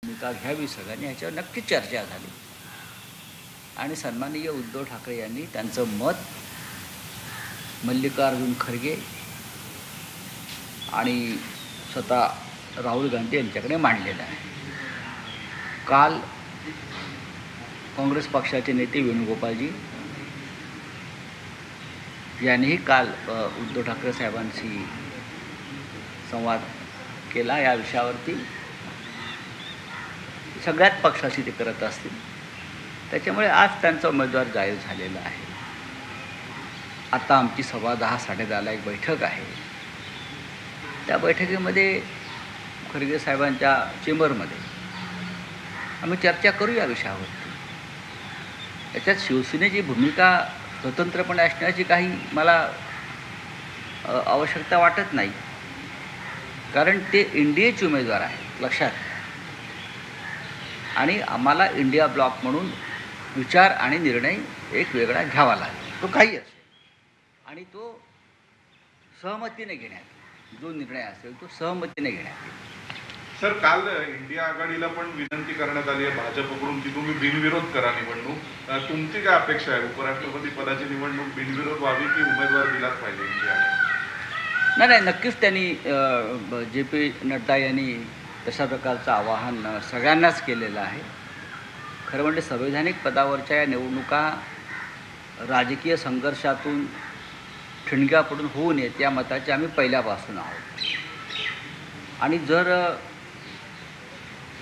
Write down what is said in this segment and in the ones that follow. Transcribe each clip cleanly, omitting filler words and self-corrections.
भूमिका घ्यावी सगळ्यांनी ह्याच्यावर नक्कीच चर्चा झाली आणि सन्माननीय उद्धव ठाकरे यांनी त्यांचं मत मल्लिकार्जुन खरगे आणि स्वतः राहुल गांधी यांच्याकडे मांडलेलं आहे. काल काँग्रेस पक्षाचे नेते वेणुगोपालजी यांनीही काल उद्धव ठाकरे साहेबांशी संवाद केला या विषयावरती. सगळ्याच पक्षाशी ते करत असतील, त्याच्यामुळे आज त्यांचा उमेदवार जाहीर झालेला आहे. आता आमची 10:15-10:30ला एक बैठक आहे. त्या बैठकीमध्ये खरगे साहेबांच्या चेंबरमध्ये आम्ही चर्चा करू या विषयावरती. याच्यात शिवसेनेची भूमिका स्वतंत्रपणे असण्याची काही मला आवश्यकता वाटत नाही, कारण ते इंडियाचे उमेदवार आहेत लक्षात. आणि आम्हाला इंडिया ब्लॉक म्हणून विचार आणि निर्णय एक वेगळा घ्यावा लागेल, तो काही असेल, आणि तो सहमतीने घेण्यात, जो निर्णय असेल तो सहमतीने घेण्यात येईल. सर, काल इंडिया आघाडीला पण विनंती करण्यात आली आहे भाजपकडून की तुम्ही बिनविरोध करा निवडणूक. तुमची काय अपेक्षा आहे? उपराष्ट्रपती पदाची निवडणूक बिनविरोध व्हावी की उमेदवार दिलाच पाहिजे इंडिया? नाही, नक्कीच त्यांनी JP नड्डा यांनी तशा प्रकारचं आवाहन सगळ्यांनाच केलेलं आहे. खरं म्हणजे संवैधानिक पदावरच्या या निवडणुका राजकीय संघर्षातून ठिणग्या पडून होऊ नयेत या मताचे आम्ही पहिल्यापासून आहोत. आणि जर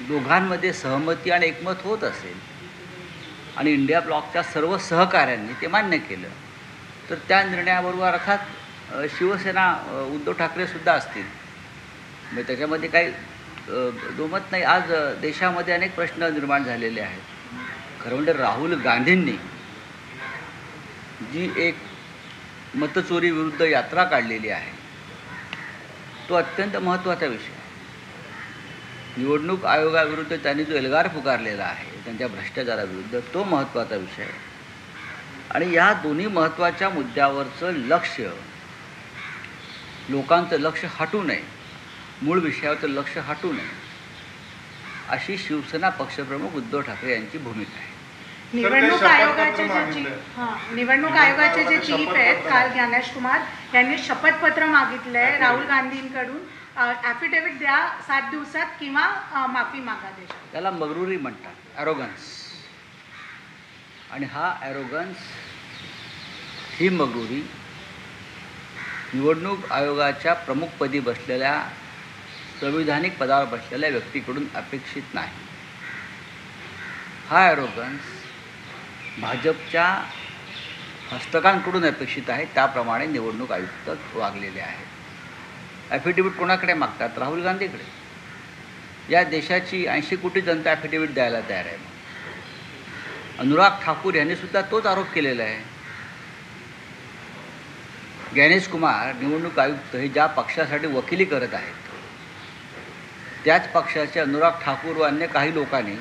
दोघांमध्ये सहमती आणि एकमत होत असेल आणि इंडिया ब्लॉकच्या सर्व सहकाऱ्यांनी ते मान्य केलं, तर त्या निर्णयाबरोबर अर्थात शिवसेना उद्धव ठाकरेसुद्धा असतील. म्हणजे त्याच्यामध्ये काही दोमत नाही. आज देशामध्ये अनेक प्रश्न निर्माण झालेले आहेत. खरं म्हणजे राहुल गांधींनी जी एक मतचोरी विरुद्ध यात्रा काढलेली आहे, तो अत्यंत महत्त्वाचा विषय आहे. निवडणूक आयोगाविरुद्ध त्यांनी जो एल्गार पुकारलेला आहे त्यांच्या भ्रष्टाचाराविरुद्ध, तो महत्त्वाचा विषय आहे. आणि या दोन्ही महत्त्वाच्या मुद्द्यावरचं लक्ष, लोकांचं लक्ष हटू नये, मूळ विषयावरचं लक्ष हटू नये, अशी शिवसेना पक्षप्रमुख उद्धव ठाकरे यांची भूमिका आहे. निवडणूक आयोगाचे जे चीफ आहेत काल ज्ञानेश कुमार यांनी शपथपत्र मागितलंय राहुल गांधींकडून. ॲफिडेव्हिट द्या 7 दिवसात किंवा माफी मागा देशात. त्याला मगरुरी म्हणतात, ॲरोगन्स. आणि हा ॲरोगन्स, ही मगरुरी निवडणूक आयोगाच्या प्रमुखपदी बसलेल्या, संविधानिक पदावर बसलेल्या व्यक्तीकडून अपेक्षित नाही. हा ॲरोगन्स भाजपच्या हस्तकांकडून अपेक्षित आहे. त्याप्रमाणे निवडणूक आयुक्त वागलेले आहेत. ॲफिडेव्हिट कोणाकडे मागतात? राहुल गांधीकडे. या देशाची 80 कोटी जनता ॲफिडेव्हिट द्यायला तयार आहे. अनुराग ठाकूर यांनीसुद्धा तोच आरोप केलेला आहे. ज्ञानेश कुमार निवडणूक आयुक्त हे ज्या पक्षासाठी वकिली करत आहेत, त्याच पक्षाचे अनुराग ठाकूर व अन्य काही लोकांनी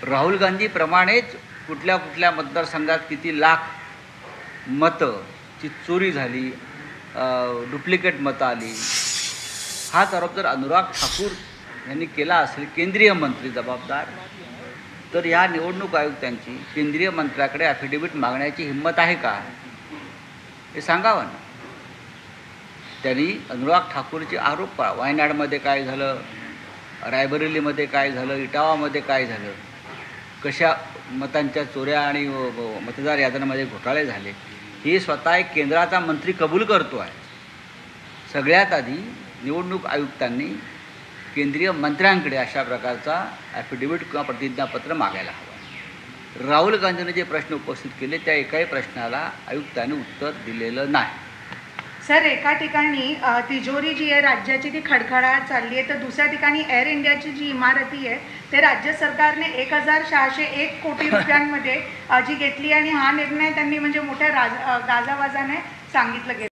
राहुल गांधीप्रमाणेच कुठल्या कुठल्या मतदारसंघात किती लाख मतंची चोरी झाली, डुप्लिकेट मतं आली, हाच आरोप जर अनुराग ठाकूर यांनी केला असेल, केंद्रीय मंत्री जबाबदार, तर या निवडणूक आयुक्तांची केंद्रीय मंत्र्याकडे ॲफिडेव्हिट मागण्याची हिंमत आहे का? हे सांगावं ना. त्यांनी अनुराग ठाकूरचे आरोप पहा. वायनाडमध्ये काय झालं, रायबरेलीमध्ये काय झालं, इटावामध्ये काय झालं, कशा मतांच्या चोऱ्या आणि मतदार याद्यांमध्ये घोटाळे झाले, हे स्वतः एक केंद्राचा मंत्री कबूल करतो आहे. सगळ्यात आधी निवडणूक आयुक्तांनी केंद्रीय मंत्र्यांकडे अशा प्रकारचा ॲफिडेव्हिट किंवा प्रतिज्ञापत्र मागायला हवं. राहुल गांधींनी जे प्रश्न उपस्थित केले त्या एकाही प्रश्नाला आयुक्तांनी उत्तर दिलेलं नाही. सर, एका ठिकाणी तिजोरी जी आहे राज्याची ती खडखडाट चालली आहे, तर दुसऱ्या ठिकाणी एअर इंडियाची जी इमारती आहे ते राज्य सरकारने 1601 कोटी रुपयांमध्ये जी घेतली, आणि हा निर्णय त्यांनी म्हणजे मोठ्या गाजावाजाने सांगितलं गेलं.